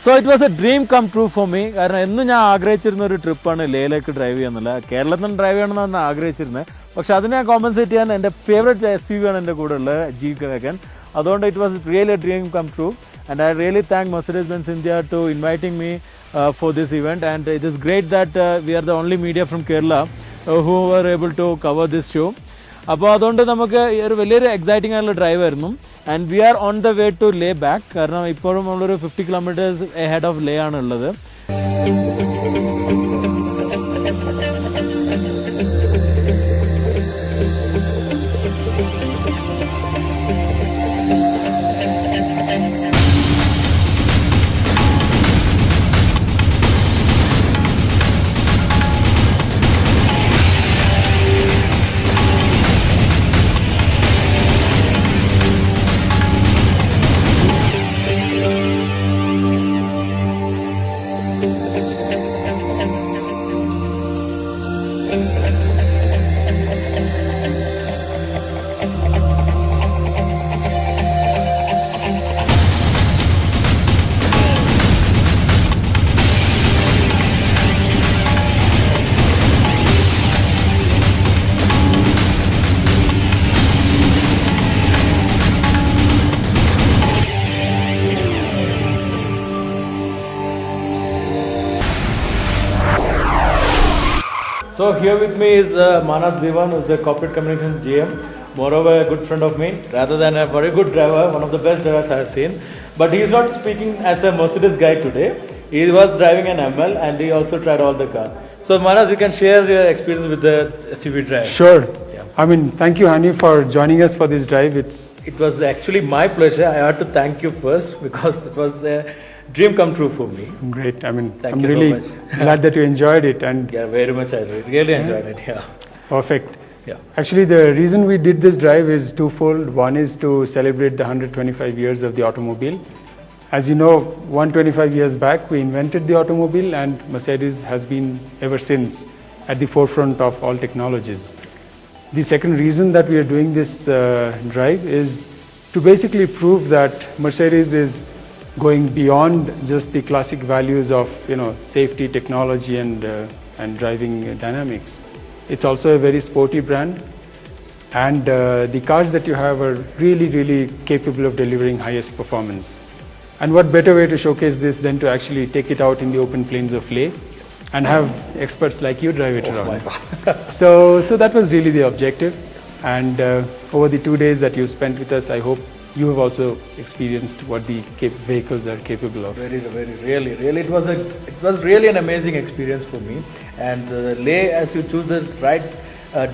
So it was a dream come true for me. കാരണം എന്നും ഞാൻ ആഗ്രഹിച്ചിരുന്ന ഒരു ട്രിപ്പാണ് ലേയിലേക്ക് ഡ്രൈവ് ചെയ്യാന്നുള്ളത്. കേരളത്തിൽ നിന്ന് ഡ്രൈവ് ചെയ്യണമെന്നാണ് ആഗ്രഹിച്ചിരുന്നത്. പക്ഷെ അതിനെ കോമ്പൻസേറ്റ് ചെയ്യാൻ എൻ്റെ ഫേവറേറ്റ് SUV ആണ് എൻ്റെ കൂടെ ഉള്ളത്, G-Wagon. അതുകൊണ്ട് it was really a dream come true. And I really thank Mercedes-Benz India to inviting me for this event. And it is great that we are the only media from Kerala who were able to cover this show. അപ്പോൾ അതുകൊണ്ട് നമുക്ക് ഒരു വലിയൊരു exciting ആയിട്ടുള്ള drive ആയിരുന്നു. And we are on the way to Leh back. കാരണം ഇപ്പോഴും നമ്മളൊരു 50 കിലോമീറ്റേഴ്സ് എഹെഡ് ഓഫ് ലേ ആണ് ഉള്ളത്. So here with me is Manas Diwan, who is the corporate communications GM. Moreover, a good friend of me, rather than a very good driver, one of the best drivers I have seen. But he is not speaking as a Mercedes guy today. He was driving an ML and he also tried all the cars. So Manas, you can share your experience with the SUV drive. Sure. I mean, thank you, Hani, for joining us for this drive. It was actually my pleasure. I had to thank you first because it was a dream come true for me. Great. I mean, Thank I'm you really so much. glad that you enjoyed it. And Yeah, very much. I really enjoyed it. Yeah. perfect. Yeah. Actually, the reason we did this drive is twofold. One is to celebrate the 125 years of the automobile. As you know, 125 years back, we invented the automobile, and Mercedes has been ever since at the forefront of all technologies. The second reason that we are doing this drive is to basically prove that Mercedes is going beyond just the classic values of safety, technology, and driving dynamics. It's also a very sporty brand, and the cars that you have are really capable of delivering highest performance. And what better way to showcase this than to actually take it out in the open plains of Leh and have experts like you drive it around. My God. So that was really the objective. And over the 2 days that you spent with us, I hope you have also experienced what the vehicles are capable of. Really, it was really an amazing experience for me. And Leh, as you choose the right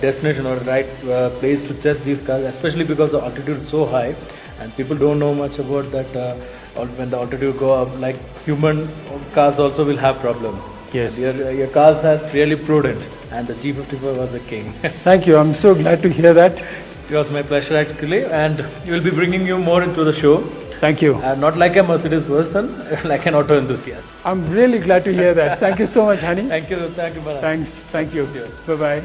destination or right place to test these cars, especially because the altitude is so high, and people don't know much about that. When the altitude go up, like human cars also will have problems. Yes. And your cars are really prudent, and the G54 was the king. Thank you. I'm so glad to hear that. It was my pleasure actually, and we will be bringing you more into the show. Thank you. Not like a Mercedes person, like an auto enthusiast. I'm really glad to hear that. Thank you so much, Hani. Thank you, Bharat. Thanks. Thank you. Bye-bye.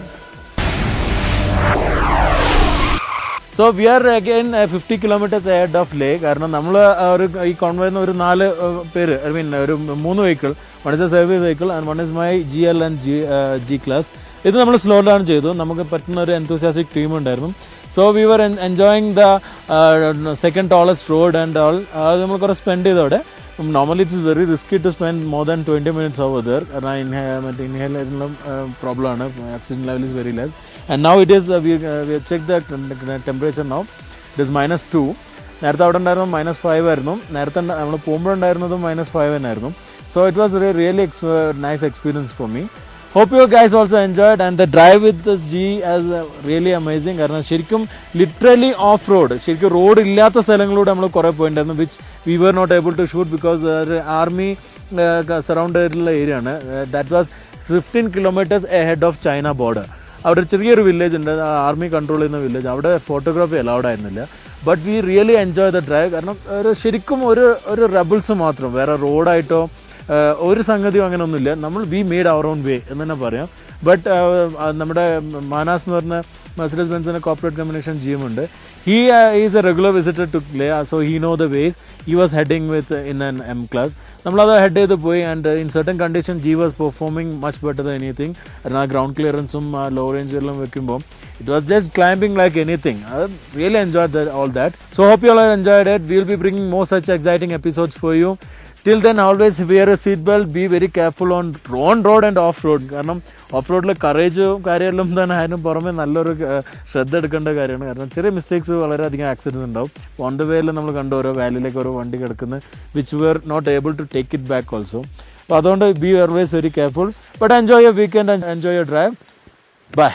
So we are again 50 kilometers ahead of Leh. കാരണം നമ്മൾ ഈ കോൺവോയിൽ നിന്ന് ഒരു 4 പേര്, I mean ഒരു 3 vehicle, one is a service vehicle and one is my GL and G class. ഇത് നമ്മൾ slow down ചെയ്തു. നമുക്ക് പറ്റുന്ന ഒരു എന്തൂസിയാസ്റ്റിക് ടീം ഉണ്ടായിരുന്നു. So we were enjoying the second tallest road and all. അത് നമ്മൾ കുറേ സ്പെൻഡ് ചെയ്തവിടെ. Normally it's very risky to spend more than 20 minutes over there. കാരണം inhaler problem ആണ്, oxygen level is very less. And now it is we have checked the temperature now. It is -2. നേരത്തെ അവിടെ ഉണ്ടായിരുന്നു -5 ആയിരുന്നു. നേരത്തെ നമ്മൾ പോകുമ്പോഴുണ്ടായിരുന്നതും -5 തന്നെയായിരുന്നു. So it was a really nice experience for me. Hope you guys also enjoyed, and the drive with this G is really amazing. കാരണം ശരിക്കും literally off road, ശരിക്കും റോഡ് ഇല്ലാത്ത സ്ഥലങ്ങളിലൂടെ നമ്മൾ കുറേ പോയിട്ടുണ്ടായിരുന്നു, which we were not able to shoot because army surround ചെയ്തിട്ടുള്ള area ആണ്. That was 15 kilometers ahead of China border. അവിടെ ചെറിയൊരു വില്ലേജ് ഉണ്ട്, ആർമി കൺട്രോൾ ചെയ്യുന്ന വില്ലേജ്. അവിടെ ഫോട്ടോഗ്രാഫി അലൗഡ് ആയിരുന്നില്ല. But we really enjoy the drive. കാരണം ശരിക്കും ഒരു റബിൾസ് മാത്രം, വേറെ റോഡായിട്ടോ ഒരു സംഗതിയും അങ്ങനെ ഒന്നുമില്ല. നമ്മൾ we made our own way എന്ന് തന്നെ പറയാം. ബട്ട് നമ്മുടെ മാനാസ് എന്ന് പറഞ്ഞ മെർസിഡീസ്-ബെൻസിന്റെ കോർപ്പറേറ്റ് കമ്പനീഷൻ GM ഉണ്ട്. He is a regular visitor to play, so he know the ways. He was heading with in an M class. നമ്മളത് ഹെഡ് ചെയ്ത് പോയി and in certain condition G was performing much better than anything. ആ ground ക്ലിയറൻസും law റേഞ്ചിലും വെക്കുമ്പോൾ it was just climbing like anything. I really enjoyed all that. So hope you all enjoyed it. We will be bringing more such exciting episodes for you. Till then, always wear a seat belt. Be very careful on road and off road. കാരണം of റോഡിൽ കറേജും കാര്യമെല്ലാം തന്നെ അതിന് പുറമെ നല്ലൊരു ശ്രദ്ധ എടുക്കേണ്ട കാര്യമാണ്. കാരണം ചെറിയ മിസ്റ്റേക്സ് വളരെയധികം ആക്സിഡൻറ്റ്സ് ഉണ്ടാവും. ഓൺ ദ വേയിൽ നമ്മൾ കണ്ടു ഓരോ വാലിയിലേക്ക് ഓരോ വണ്ടി കിടക്കുന്നത് which we are not able to take it back also. അപ്പോൾ അതുകൊണ്ട് be always very careful. But enjoy your weekend and enjoy your drive. By.